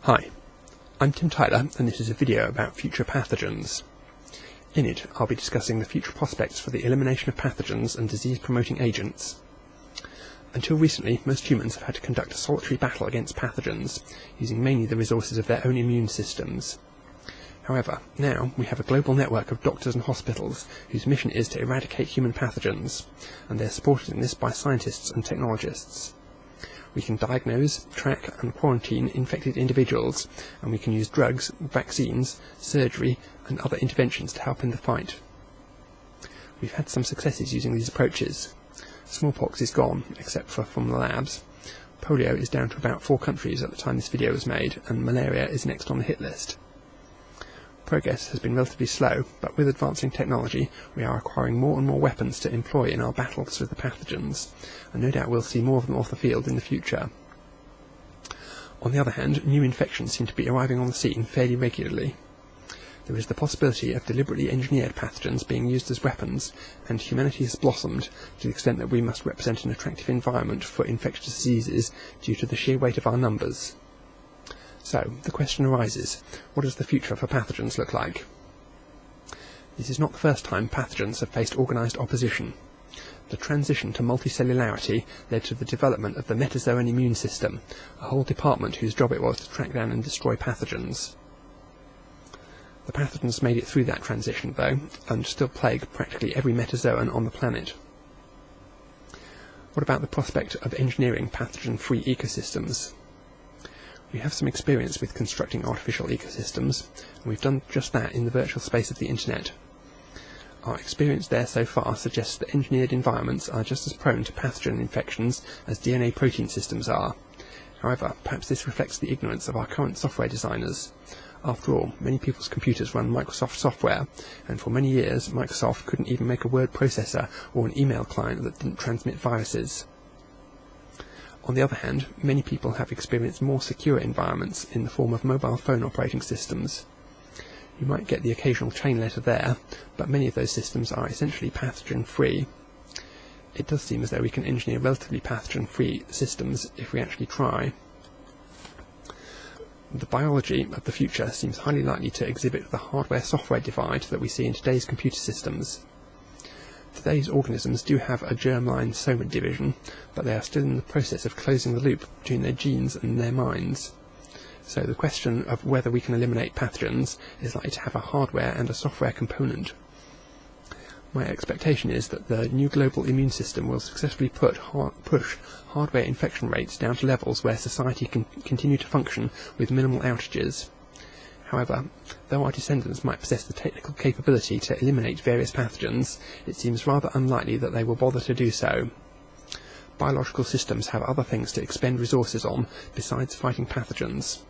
Hi, I'm Tim Tyler and this is a video about future pathogens. In it, I'll be discussing the future prospects for the elimination of pathogens and disease-promoting agents. Until recently, most humans have had to conduct a solitary battle against pathogens, using mainly the resources of their own immune systems. However, now we have a global network of doctors and hospitals whose mission is to eradicate human pathogens, and they're supported in this by scientists and technologists. We can diagnose, track and quarantine infected individuals, and we can use drugs, vaccines, surgery and other interventions to help in the fight. We've had some successes using these approaches. Smallpox is gone, except for from the labs. Polio is down to about 4 countries at the time this video was made, and malaria is next on the hit list. Progress has been relatively slow, but with advancing technology we are acquiring more and more weapons to employ in our battles with the pathogens, and no doubt we'll see more of them off the field in the future. On the other hand, new infections seem to be arriving on the scene fairly regularly. There is the possibility of deliberately engineered pathogens being used as weapons, and humanity has blossomed to the extent that we must represent an attractive environment for infectious diseases due to the sheer weight of our numbers. So, the question arises, what does the future for pathogens look like? This is not the first time pathogens have faced organised opposition. The transition to multicellularity led to the development of the metazoan immune system, a whole department whose job it was to track down and destroy pathogens. The pathogens made it through that transition, though, and still plague practically every metazoan on the planet. What about the prospect of engineering pathogen-free ecosystems? We have some experience with constructing artificial ecosystems, and we've done just that in the virtual space of the Internet. Our experience there so far suggests that engineered environments are just as prone to pathogen infections as DNA protein systems are. However, perhaps this reflects the ignorance of our current software designers. After all, many people's computers run Microsoft software, and for many years Microsoft couldn't even make a word processor or an email client that didn't transmit viruses. On the other hand, many people have experienced more secure environments in the form of mobile phone operating systems. You might get the occasional chain letter there, but many of those systems are essentially pathogen-free. It does seem as though we can engineer relatively pathogen-free systems if we actually try. The biology of the future seems highly likely to exhibit the hardware-software divide that we see in today's computer systems. Today's organisms do have a germline soma division, but they are still in the process of closing the loop between their genes and their minds. So the question of whether we can eliminate pathogens is likely to have a hardware and a software component. My expectation is that the new global immune system will successfully push hardware infection rates down to levels where society can continue to function with minimal outages. However, though our descendants might possess the technical capability to eliminate various pathogens, it seems rather unlikely that they will bother to do so. Biological systems have other things to expend resources on besides fighting pathogens.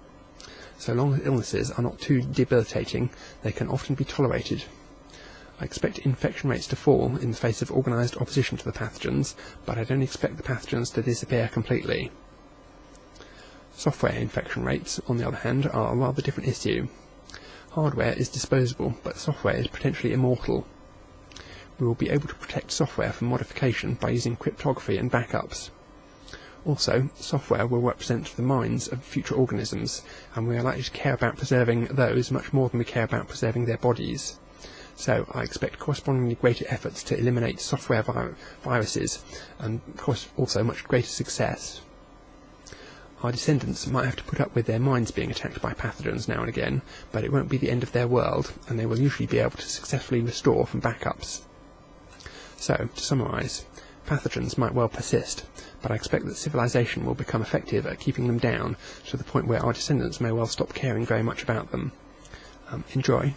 So long as illnesses are not too debilitating, they can often be tolerated. I expect infection rates to fall in the face of organised opposition to the pathogens, but I don't expect the pathogens to disappear completely. Software infection rates, on the other hand, are a rather different issue. Hardware is disposable, but software is potentially immortal. We will be able to protect software from modification by using cryptography and backups. Also, software will represent the minds of future organisms, and we are likely to care about preserving those much more than we care about preserving their bodies. So I expect correspondingly greater efforts to eliminate software viruses, and of course also much greater success. Our descendants might have to put up with their minds being attacked by pathogens now and again, but it won't be the end of their world, and they will usually be able to successfully restore from backups. So, to summarise, pathogens might well persist, but I expect that civilization will become effective at keeping them down to the point where our descendants may well stop caring very much about them. Enjoy.